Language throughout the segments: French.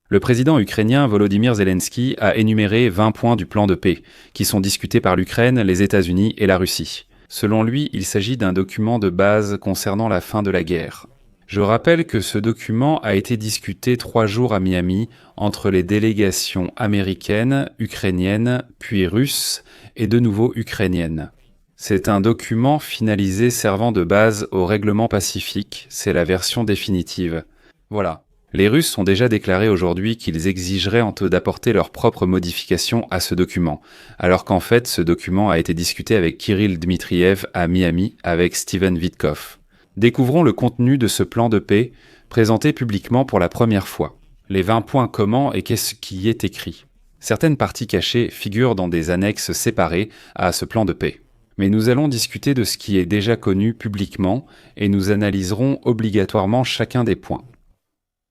Le président ukrainien Volodymyr Zelensky a énuméré 20 points du plan de paix, qui sont discutés par l'Ukraine, les États-Unis et la Russie. Selon lui, il s'agit d'un document de base concernant la fin de la guerre. Je rappelle que ce document a été discuté 3 jours à Miami entre les délégations américaines, ukrainiennes, puis russes et de nouveau ukrainiennes. C'est un document finalisé servant de base au règlement pacifique, c'est la version définitive. Voilà. Les Russes ont déjà déclaré aujourd'hui qu'ils exigeraient d'apporter leurs propres modifications à ce document, alors qu'en fait ce document a été discuté avec Kirill Dmitriev à Miami avec Steven Witkoff. Découvrons le contenu de ce plan de paix, présenté publiquement pour la première fois. Les 20 points comment et qu'est-ce qui y est écrit. Certaines parties cachées figurent dans des annexes séparées à ce plan de paix. Mais nous allons discuter de ce qui est déjà connu publiquement et nous analyserons obligatoirement chacun des points.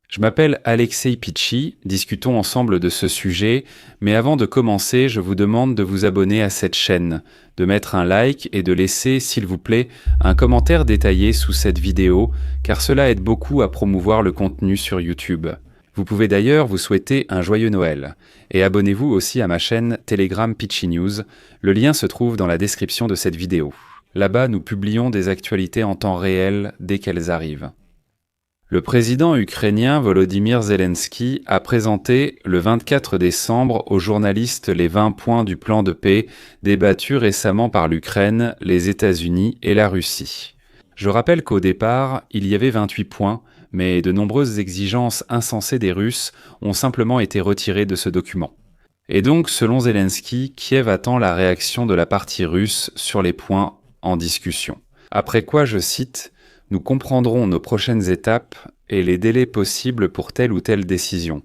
Je m'appelle Alexei Pitchi, discutons ensemble de ce sujet, mais avant de commencer, je vous demande de vous abonner à cette chaîne, de mettre un like et de laisser, s'il vous plaît, un commentaire détaillé sous cette vidéo, car cela aide beaucoup à promouvoir le contenu sur YouTube. Vous pouvez d'ailleurs vous souhaiter un joyeux Noël, et abonnez-vous aussi à ma chaîne Telegram Pitchi News, le lien se trouve dans la description de cette vidéo. Là-bas, nous publions des actualités en temps réel dès qu'elles arrivent. Le président ukrainien Volodymyr Zelensky a présenté le 24 décembre aux journalistes les 20 points du plan de paix débattus récemment par l'Ukraine, les États-Unis et la Russie. Je rappelle qu'au départ, il y avait 28 points, mais de nombreuses exigences insensées des Russes ont simplement été retirées de ce document. Et donc, selon Zelensky, Kiev attend la réaction de la partie russe sur les points en discussion. Après quoi, je cite, « Nous comprendrons nos prochaines étapes et les délais possibles pour telle ou telle décision. »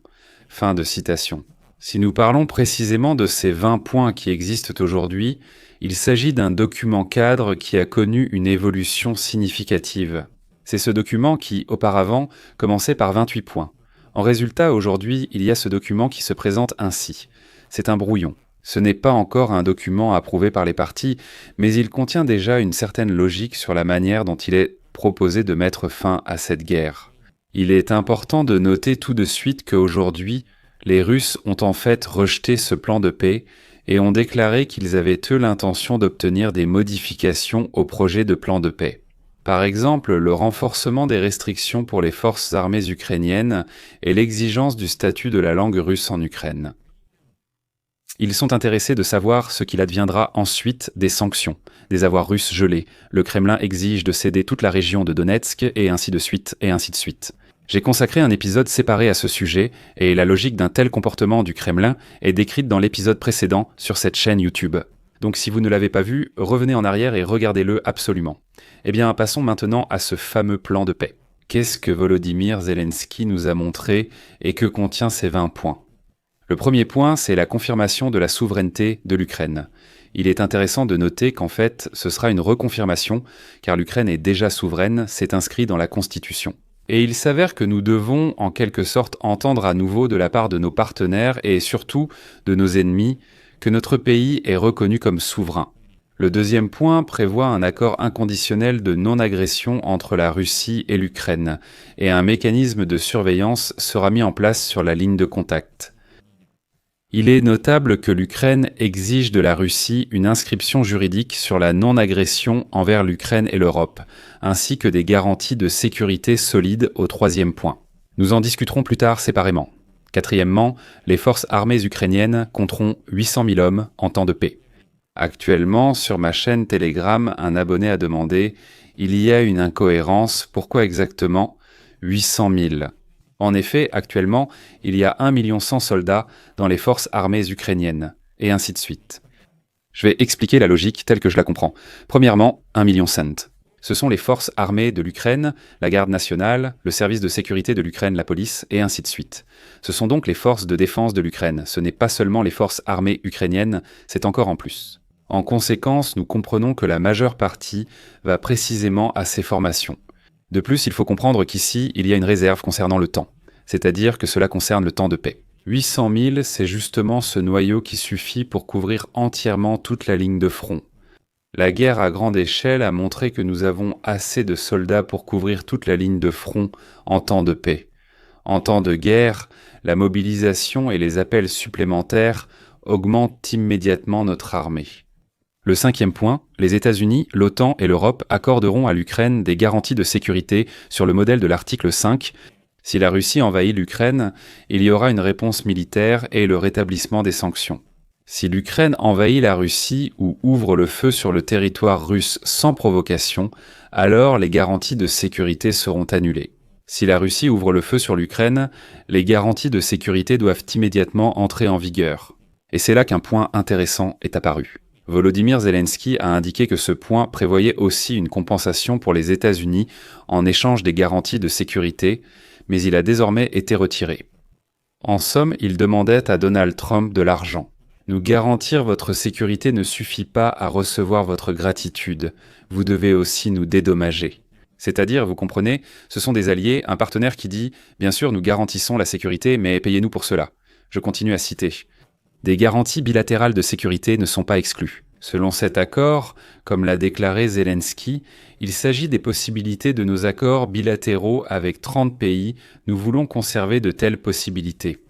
Fin de citation. Si nous parlons précisément de ces 20 points qui existent aujourd'hui, il s'agit d'un document cadre qui a connu une évolution significative. C'est ce document qui, auparavant, commençait par 28 points. En résultat, aujourd'hui, il y a ce document qui se présente ainsi. C'est un brouillon. Ce n'est pas encore un document approuvé par les parties, mais il contient déjà une certaine logique sur la manière dont il est proposé de mettre fin à cette guerre. Il est important de noter tout de suite qu'aujourd'hui, les Russes ont en fait rejeté ce plan de paix et ont déclaré qu'ils avaient eux l'intention d'obtenir des modifications au projet de plan de paix. Par exemple, le renforcement des restrictions pour les forces armées ukrainiennes et l'exigence du statut de la langue russe en Ukraine. Ils sont intéressés de savoir ce qu'il adviendra ensuite des sanctions, des avoirs russes gelés. Le Kremlin exige de céder toute la région de Donetsk, et ainsi de suite, et ainsi de suite. J'ai consacré un épisode séparé à ce sujet, et la logique d'un tel comportement du Kremlin est décrite dans l'épisode précédent sur cette chaîne YouTube. Donc si vous ne l'avez pas vu, revenez en arrière et regardez-le absolument. Eh bien, passons maintenant à ce fameux plan de paix. Qu'est-ce que Volodymyr Zelensky nous a montré et que contient ces 20 points ? Le premier point, c'est la confirmation de la souveraineté de l'Ukraine. Il est intéressant de noter qu'en fait, ce sera une reconfirmation, car l'Ukraine est déjà souveraine, c'est inscrit dans la Constitution. Et il s'avère que nous devons, en quelque sorte, entendre à nouveau de la part de nos partenaires et surtout de nos ennemis, que notre pays est reconnu comme souverain. Le deuxième point prévoit un accord inconditionnel de non-agression entre la Russie et l'Ukraine, et un mécanisme de surveillance sera mis en place sur la ligne de contact. Il est notable que l'Ukraine exige de la Russie une inscription juridique sur la non-agression envers l'Ukraine et l'Europe, ainsi que des garanties de sécurité solides au troisième point. Nous en discuterons plus tard séparément. Quatrièmement, les forces armées ukrainiennes compteront 800 000 hommes en temps de paix. Actuellement, sur ma chaîne Telegram, un abonné a demandé « Il y a une incohérence, pourquoi exactement 800 000 ?» En effet, actuellement, il y a 1 100 000 soldats dans les forces armées ukrainiennes, et ainsi de suite. Je vais expliquer la logique telle que je la comprends. Premièrement, 1 500 000. Ce sont les forces armées de l'Ukraine, la garde nationale, le service de sécurité de l'Ukraine, la police, et ainsi de suite. Ce sont donc les forces de défense de l'Ukraine. Ce n'est pas seulement les forces armées ukrainiennes, c'est encore en plus. En conséquence, nous comprenons que la majeure partie va précisément à ces formations. De plus, il faut comprendre qu'ici, il y a une réserve concernant le temps, c'est-à-dire que cela concerne le temps de paix. 800 000, c'est justement ce noyau qui suffit pour couvrir entièrement toute la ligne de front. La guerre à grande échelle a montré que nous avons assez de soldats pour couvrir toute la ligne de front en temps de paix. En temps de guerre, la mobilisation et les appels supplémentaires augmentent immédiatement notre armée. Le 5e point, les États-Unis, l'OTAN et l'Europe accorderont à l'Ukraine des garanties de sécurité sur le modèle de l'article 5. Si la Russie envahit l'Ukraine, il y aura une réponse militaire et le rétablissement des sanctions. Si l'Ukraine envahit la Russie ou ouvre le feu sur le territoire russe sans provocation, alors les garanties de sécurité seront annulées. Si la Russie ouvre le feu sur l'Ukraine, les garanties de sécurité doivent immédiatement entrer en vigueur. Et c'est là qu'un point intéressant est apparu. Volodymyr Zelensky a indiqué que ce point prévoyait aussi une compensation pour les États-Unis en échange des garanties de sécurité, mais il a désormais été retiré. En somme, il demandait à Donald Trump de l'argent. Nous garantir votre sécurité ne suffit pas à recevoir votre gratitude, vous devez aussi nous dédommager. C'est-à-dire, vous comprenez, ce sont des alliés, un partenaire qui dit « Bien sûr, nous garantissons la sécurité, mais payez-nous pour cela ». Je continue à citer. Des garanties bilatérales de sécurité ne sont pas exclues. Selon cet accord, comme l'a déclaré Zelensky, il s'agit des possibilités de nos accords bilatéraux avec 30 pays, nous voulons conserver de telles possibilités.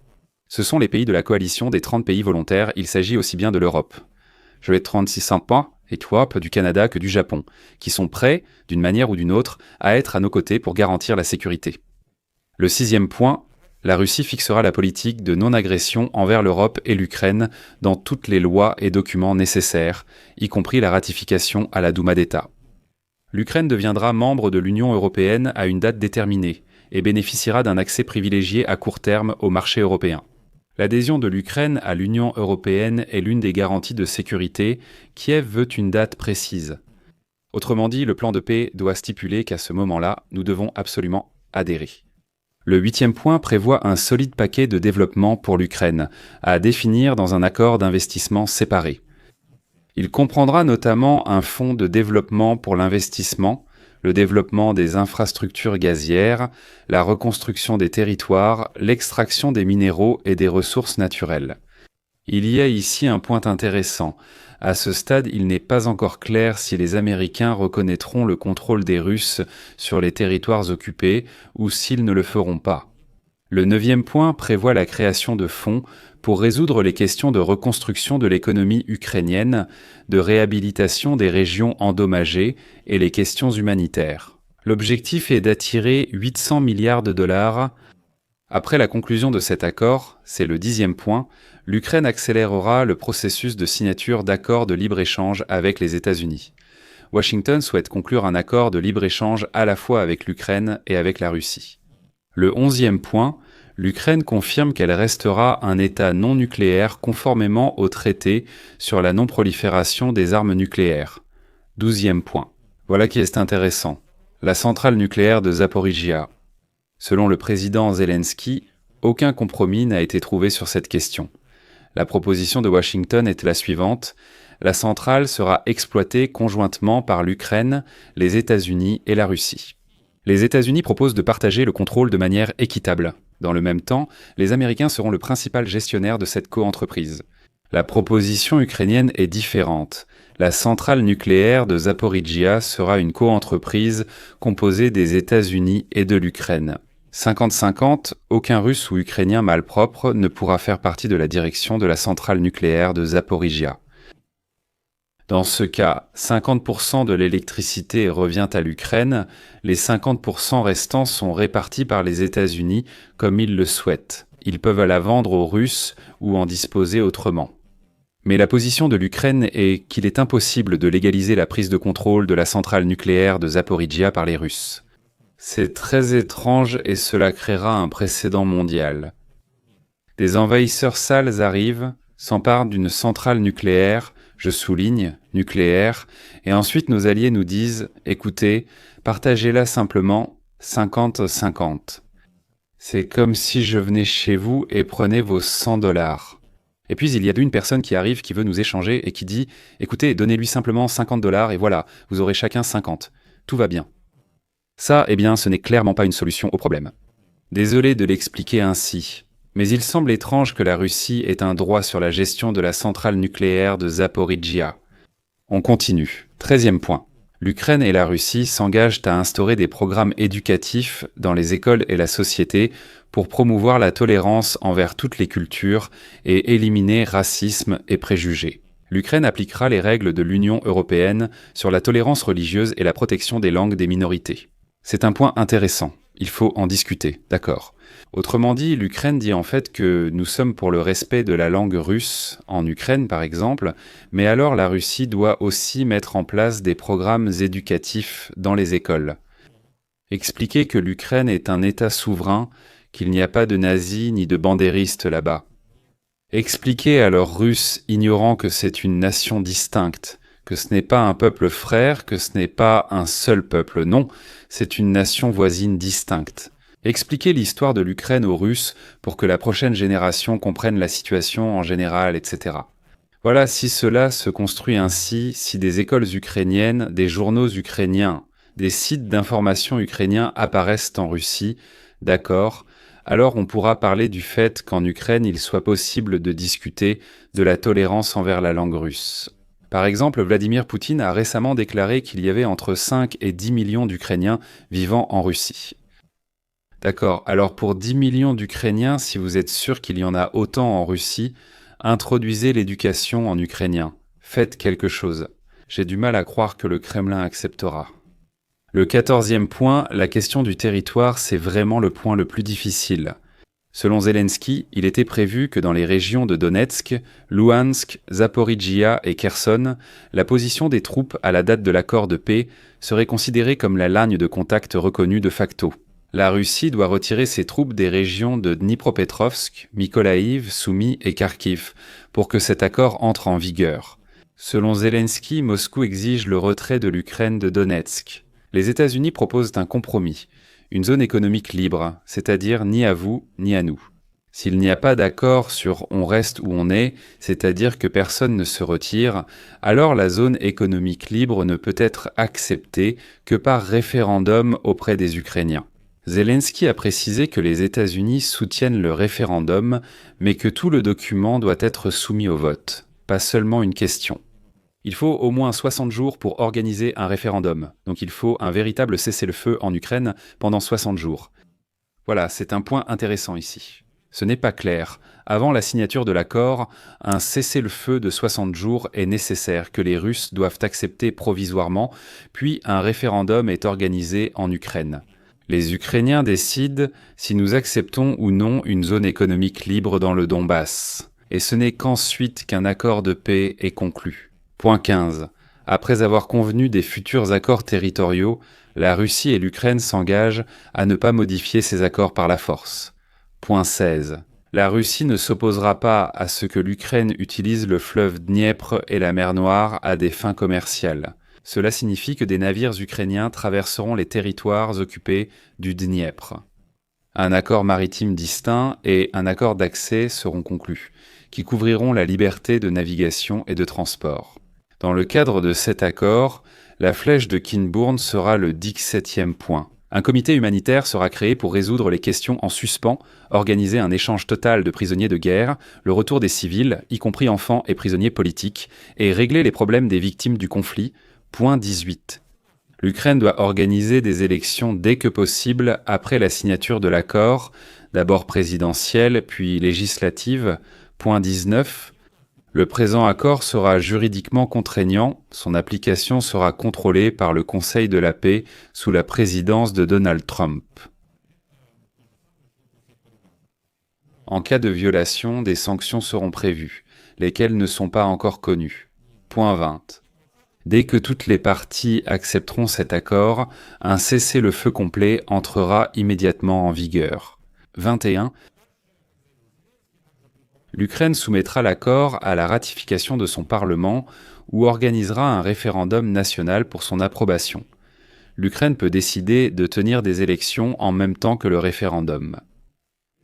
Ce sont les pays de la coalition des 30 pays volontaires, il s'agit aussi bien de l'Europe. Je vais 36 points, et toi, du Canada que du Japon, qui sont prêts, d'une manière ou d'une autre, à être à nos côtés pour garantir la sécurité. Le 6e point, la Russie fixera la politique de non-agression envers l'Europe et l'Ukraine dans toutes les lois et documents nécessaires, y compris la ratification à la Douma d'État. L'Ukraine deviendra membre de l'Union européenne à une date déterminée et bénéficiera d'un accès privilégié à court terme au marché européen. L'adhésion de l'Ukraine à l'Union européenne est l'une des garanties de sécurité. Kiev veut une date précise. Autrement dit, le plan de paix doit stipuler qu'à ce moment-là, nous devons absolument adhérer. Le 8e point prévoit un solide paquet de développement pour l'Ukraine, à définir dans un accord d'investissement séparé. Il comprendra notamment un fonds de développement pour l'investissement, le développement des infrastructures gazières, la reconstruction des territoires, l'extraction des minéraux et des ressources naturelles. Il y a ici un point intéressant. À ce stade, il n'est pas encore clair si les Américains reconnaîtront le contrôle des Russes sur les territoires occupés ou s'ils ne le feront pas. Le 9e point prévoit la création de fonds pour résoudre les questions de reconstruction de l'économie ukrainienne, de réhabilitation des régions endommagées et les questions humanitaires. L'objectif est d'attirer 800 milliards de dollars. Après la conclusion de cet accord, c'est le 10e point, l'Ukraine accélérera le processus de signature d'accords de libre-échange avec les États-Unis. Washington souhaite conclure un accord de libre-échange à la fois avec l'Ukraine et avec la Russie. Le 11e point, l'Ukraine confirme qu'elle restera un État non nucléaire conformément au traité sur la non-prolifération des armes nucléaires. 12e point. Voilà qui est intéressant. La centrale nucléaire de Zaporijia. Selon le président Zelensky, aucun compromis n'a été trouvé sur cette question. La proposition de Washington est la suivante. La centrale sera exploitée conjointement par l'Ukraine, les États-Unis et la Russie. Les États-Unis proposent de partager le contrôle de manière équitable. Dans le même temps, les Américains seront le principal gestionnaire de cette coentreprise. La proposition ukrainienne est différente. La centrale nucléaire de Zaporijia sera une coentreprise composée des États-Unis et de l'Ukraine. 50-50, aucun Russe ou Ukrainien malpropre ne pourra faire partie de la direction de la centrale nucléaire de Zaporijia. Dans ce cas, 50% de l'électricité revient à l'Ukraine, les 50% restants sont répartis par les États-Unis comme ils le souhaitent. Ils peuvent la vendre aux Russes ou en disposer autrement. Mais la position de l'Ukraine est qu'il est impossible de légaliser la prise de contrôle de la centrale nucléaire de Zaporijia par les Russes. C'est très étrange et cela créera un précédent mondial. Des envahisseurs sales arrivent, s'emparent d'une centrale nucléaire, je souligne, nucléaire, et ensuite nos alliés nous disent « Écoutez, partagez-la simplement 50-50 ». C'est comme si je venais chez vous et prenais vos 100 $. Et puis il y a une personne qui arrive, qui veut nous échanger et qui dit « Écoutez, donnez-lui simplement 50 $ et voilà, vous aurez chacun 50. Tout va bien ». Ça, eh bien, ce n'est clairement pas une solution au problème. Désolé de l'expliquer ainsi. Mais il semble étrange que la Russie ait un droit sur la gestion de la centrale nucléaire de Zaporijia. On continue. 13e point. L'Ukraine et la Russie s'engagent à instaurer des programmes éducatifs dans les écoles et la société pour promouvoir la tolérance envers toutes les cultures et éliminer racisme et préjugés. L'Ukraine appliquera les règles de l'Union européenne sur la tolérance religieuse et la protection des langues des minorités. C'est un point intéressant, il faut en discuter, d'accord. Autrement dit, l'Ukraine dit en fait que nous sommes pour le respect de la langue russe, en Ukraine par exemple, mais alors la Russie doit aussi mettre en place des programmes éducatifs dans les écoles. Expliquer que l'Ukraine est un État souverain, qu'il n'y a pas de nazis ni de bandéristes là-bas. Expliquer à leurs Russes ignorant que c'est une nation distincte, que ce n'est pas un peuple frère, que ce n'est pas un seul peuple, non, c'est une nation voisine distincte. Expliquer l'histoire de l'Ukraine aux Russes pour que la prochaine génération comprenne la situation en général, etc. Voilà, si cela se construit ainsi, si des écoles ukrainiennes, des journaux ukrainiens, des sites d'information ukrainiens apparaissent en Russie, d'accord, alors on pourra parler du fait qu'en Ukraine il soit possible de discuter de la tolérance envers la langue russe. Par exemple, Vladimir Poutine a récemment déclaré qu'il y avait entre 5 et 10 millions d'Ukrainiens vivant en Russie. D'accord, alors pour 10 millions d'Ukrainiens, si vous êtes sûr qu'il y en a autant en Russie, introduisez l'éducation en ukrainien. Faites quelque chose. J'ai du mal à croire que le Kremlin acceptera. Le 14e point, la question du territoire, c'est vraiment le point le plus difficile. Selon Zelensky, il était prévu que dans les régions de Donetsk, Louhansk, Zaporijjia et Kherson, la position des troupes à la date de l'accord de paix serait considérée comme la ligne de contact reconnue de facto. La Russie doit retirer ses troupes des régions de Dnipropetrovsk, Mykolaïv, Soumy et Kharkiv pour que cet accord entre en vigueur. Selon Zelensky, Moscou exige le retrait de l'Ukraine de Donetsk. Les États-Unis proposent un compromis, une zone économique libre, c'est-à-dire ni à vous ni à nous. S'il n'y a pas d'accord sur on reste où on est, c'est-à-dire que personne ne se retire, alors la zone économique libre ne peut être acceptée que par référendum auprès des Ukrainiens. Zelensky a précisé que les États-Unis soutiennent le référendum, mais que tout le document doit être soumis au vote, pas seulement une question. Il faut au moins 60 jours pour organiser un référendum, donc il faut un véritable cessez-le-feu en Ukraine pendant 60 jours. Voilà, c'est un point intéressant ici. Ce n'est pas clair. Avant la signature de l'accord, un cessez-le-feu de 60 jours est nécessaire que les Russes doivent accepter provisoirement, puis un référendum est organisé en Ukraine. Les Ukrainiens décident si nous acceptons ou non une zone économique libre dans le Donbass. Et ce n'est qu'ensuite qu'un accord de paix est conclu. Point 15. Après avoir convenu des futurs accords territoriaux, la Russie et l'Ukraine s'engagent à ne pas modifier ces accords par la force. Point 16. La Russie ne s'opposera pas à ce que l'Ukraine utilise le fleuve Dniepr et la mer Noire à des fins commerciales. Cela signifie que des navires ukrainiens traverseront les territoires occupés du Dniepr. Un accord maritime distinct et un accord d'accès seront conclus, qui couvriront la liberté de navigation et de transport. Dans le cadre de cet accord, la flèche de Kinbourne sera le 17e point. Un comité humanitaire sera créé pour résoudre les questions en suspens, organiser un échange total de prisonniers de guerre, le retour des civils, y compris enfants et prisonniers politiques, et régler les problèmes des victimes du conflit. Point 18. L'Ukraine doit organiser des élections dès que possible après la signature de l'accord, d'abord présidentielle puis législative. Point 19. Le présent accord sera juridiquement contraignant, son application sera contrôlée par le Conseil de la paix sous la présidence de Donald Trump. En cas de violation, des sanctions seront prévues, lesquelles ne sont pas encore connues. Point 20. Dès que toutes les parties accepteront cet accord, un cessez-le-feu complet entrera immédiatement en vigueur. 21. L'Ukraine soumettra l'accord à la ratification de son Parlement ou organisera un référendum national pour son approbation. L'Ukraine peut décider de tenir des élections en même temps que le référendum.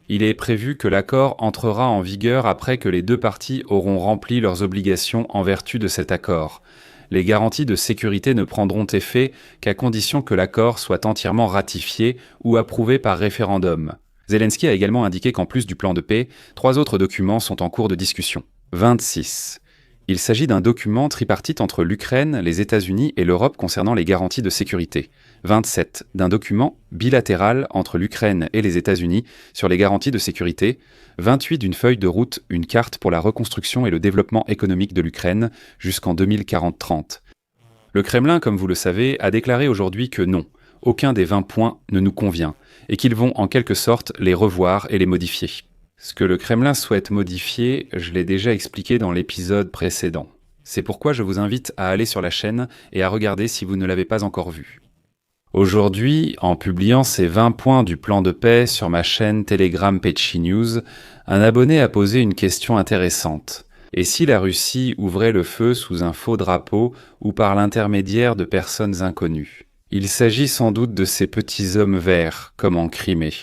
Il est prévu que l'accord entrera en vigueur après que les deux parties auront rempli leurs obligations en vertu de cet accord. Les garanties de sécurité ne prendront effet qu'à condition que l'accord soit entièrement ratifié ou approuvé par référendum. Zelensky a également indiqué qu'en plus du plan de paix, 3 autres documents sont en cours de discussion. 26. Il s'agit d'un document tripartite entre l'Ukraine, les États-Unis et l'Europe concernant les garanties de sécurité. 27. D'un document bilatéral entre l'Ukraine et les États-Unis sur les garanties de sécurité. 28. D'une feuille de route, une carte pour la reconstruction et le développement économique de l'Ukraine jusqu'en 2040-30. Le Kremlin, comme vous le savez, a déclaré aujourd'hui que non, aucun des 20 points ne nous convient, et qu'ils vont en quelque sorte les revoir et les modifier. Ce que le Kremlin souhaite modifier, je l'ai déjà expliqué dans l'épisode précédent. C'est pourquoi je vous invite à aller sur la chaîne et à regarder si vous ne l'avez pas encore vu. Aujourd'hui, en publiant ces 20 points du plan de paix sur ma chaîne Telegram Pechi News, un abonné a posé une question intéressante. Et si la Russie ouvrait le feu sous un faux drapeau ou par l'intermédiaire de personnes inconnues? Il s'agit sans doute de ces petits hommes verts, comme en Crimée.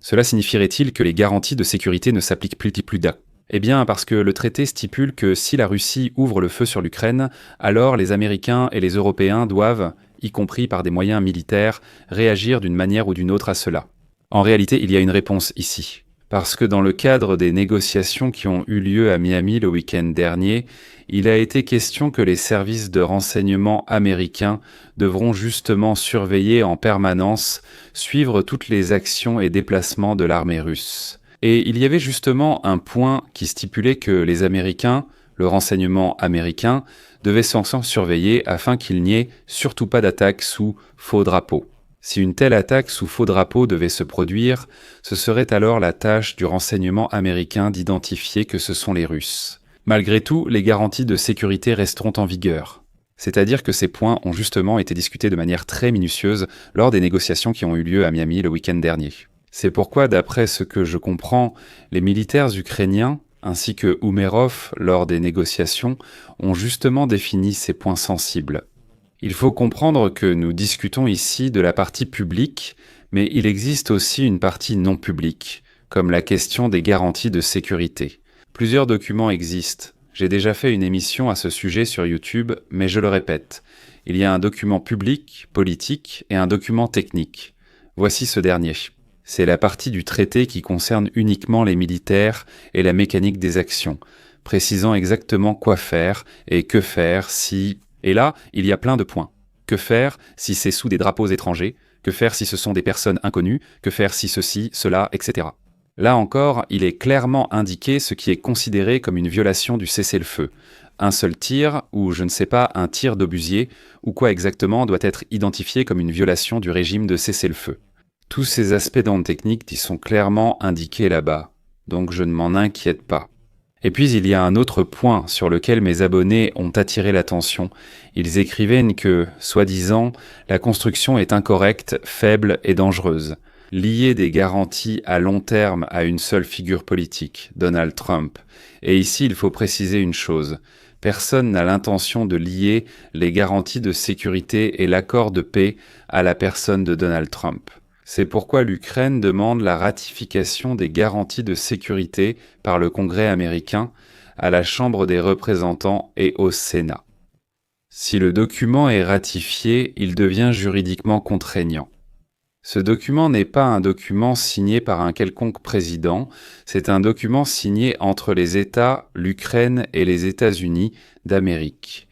Cela signifierait-il que les garanties de sécurité ne s'appliquent plus d'un? Eh bien, parce que le traité stipule que si la Russie ouvre le feu sur l'Ukraine, alors les Américains et les Européens doivent, y compris par des moyens militaires, réagir d'une manière ou d'une autre à cela. En réalité, il y a une réponse ici. Parce que dans le cadre des négociations qui ont eu lieu à Miami le week-end dernier, il a été question que les services de renseignement américains devront justement surveiller en permanence, suivre toutes les actions et déplacements de l'armée russe. Et il y avait justement un point qui stipulait que les Américains, le renseignement américain, devaient s'en surveiller afin qu'il n'y ait surtout pas d'attaque sous faux drapeau. Si une telle attaque sous faux drapeau devait se produire, ce serait alors la tâche du renseignement américain d'identifier que ce sont les Russes. Malgré tout, les garanties de sécurité resteront en vigueur. C'est-à-dire que ces points ont justement été discutés de manière très minutieuse lors des négociations qui ont eu lieu à Miami le week-end dernier. C'est pourquoi, d'après ce que je comprends, les militaires ukrainiens, ainsi que Umerov, lors des négociations, ont justement défini ces points sensibles. Il faut comprendre que nous discutons ici de la partie publique, mais il existe aussi une partie non publique, comme la question des garanties de sécurité. Plusieurs documents existent. J'ai déjà fait une émission à ce sujet sur YouTube, mais je le répète. Il y a un document public, politique, et un document technique. Voici ce dernier. C'est la partie du traité qui concerne uniquement les militaires et la mécanique des actions, précisant exactement quoi faire et que faire si... Et là, il y a plein de points. Que faire si c'est sous des drapeaux étrangers? Que faire si ce sont des personnes inconnues? Que faire si ceci, cela, etc. Là encore, il est clairement indiqué ce qui est considéré comme une violation du cessez-le-feu. Un seul tir, ou je ne sais pas, un tir d'obusier, ou quoi exactement doit être identifié comme une violation du régime de cessez-le-feu. Tous ces aspects dans le technique y sont clairement indiqués là-bas, donc je ne m'en inquiète pas. Et puis il y a un autre point sur lequel mes abonnés ont attiré l'attention. Ils écrivaient que, soi-disant, la construction est incorrecte, faible et dangereuse. Lier des garanties à long terme à une seule figure politique, Donald Trump. Et ici, il faut préciser une chose. Personne n'a l'intention de lier les garanties de sécurité et l'accord de paix à la personne de Donald Trump. C'est pourquoi l'Ukraine demande la ratification des garanties de sécurité par le Congrès américain, à la Chambre des représentants et au Sénat. Si le document est ratifié, il devient juridiquement contraignant. Ce document n'est pas un document signé par un quelconque président, c'est un document signé entre les États, l'Ukraine et les États-Unis d'Amérique.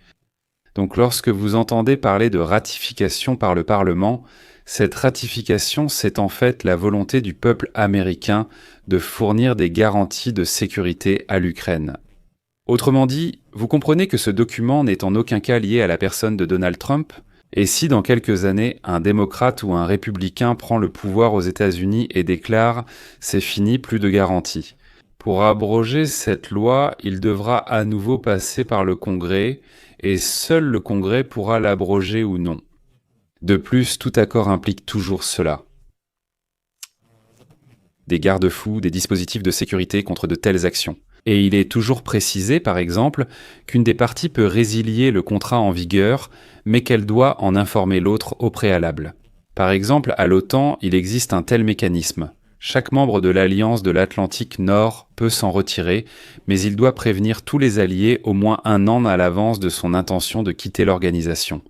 Donc lorsque vous entendez parler de ratification par le Parlement, cette ratification, c'est en fait la volonté du peuple américain de fournir des garanties de sécurité à l'Ukraine. Autrement dit, vous comprenez que ce document n'est en aucun cas lié à la personne de Donald Trump, et si dans quelques années, un démocrate ou un républicain prend le pouvoir aux États-Unis et déclare « c'est fini, plus de garanties ». Pour abroger cette loi, il devra à nouveau passer par le Congrès, et seul le Congrès pourra l'abroger ou non. De plus, tout accord implique toujours cela. Des garde-fous, des dispositifs de sécurité contre de telles actions. Et il est toujours précisé, par exemple, qu'une des parties peut résilier le contrat en vigueur, mais qu'elle doit en informer l'autre au préalable. Par exemple, à l'OTAN, il existe un tel mécanisme. Chaque membre de l'Alliance de l'Atlantique Nord peut s'en retirer, mais il doit prévenir tous les alliés au moins un an à l'avance de son intention de quitter l'organisation.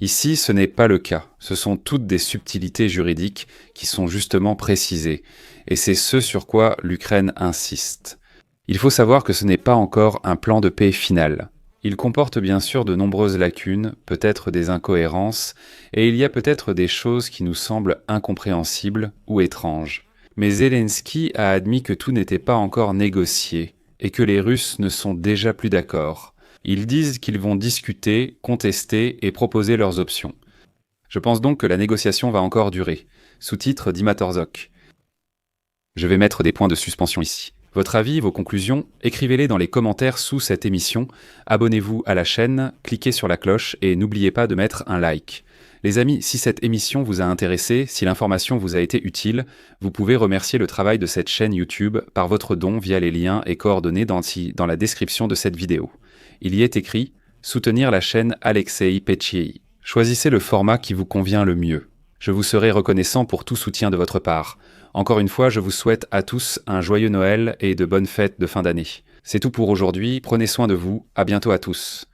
Ici, ce n'est pas le cas. Ce sont toutes des subtilités juridiques qui sont justement précisées, et c'est ce sur quoi l'Ukraine insiste. Il faut savoir que ce n'est pas encore un plan de paix final. Il comporte bien sûr de nombreuses lacunes, peut-être des incohérences, et il y a peut-être des choses qui nous semblent incompréhensibles ou étranges. Mais Zelensky a admis que tout n'était pas encore négocié, et que les Russes ne sont déjà plus d'accord. Ils disent qu'ils vont discuter, contester et proposer leurs options. Je pense donc que la négociation va encore durer. Sous-titre d'Imatorzok. Je vais mettre des points de suspension ici. Votre avis, vos conclusions, écrivez-les dans les commentaires sous cette émission, abonnez-vous à la chaîne, cliquez sur la cloche et n'oubliez pas de mettre un like. Les amis, si cette émission vous a intéressé, si l'information vous a été utile, vous pouvez remercier le travail de cette chaîne YouTube par votre don via les liens et coordonnées dans la description de cette vidéo. Il y est écrit « Soutenir la chaîne Alexei Petchiei ». Choisissez le format qui vous convient le mieux. Je vous serai reconnaissant pour tout soutien de votre part. Encore une fois, je vous souhaite à tous un joyeux Noël et de bonnes fêtes de fin d'année. C'est tout pour aujourd'hui, prenez soin de vous, à bientôt à tous.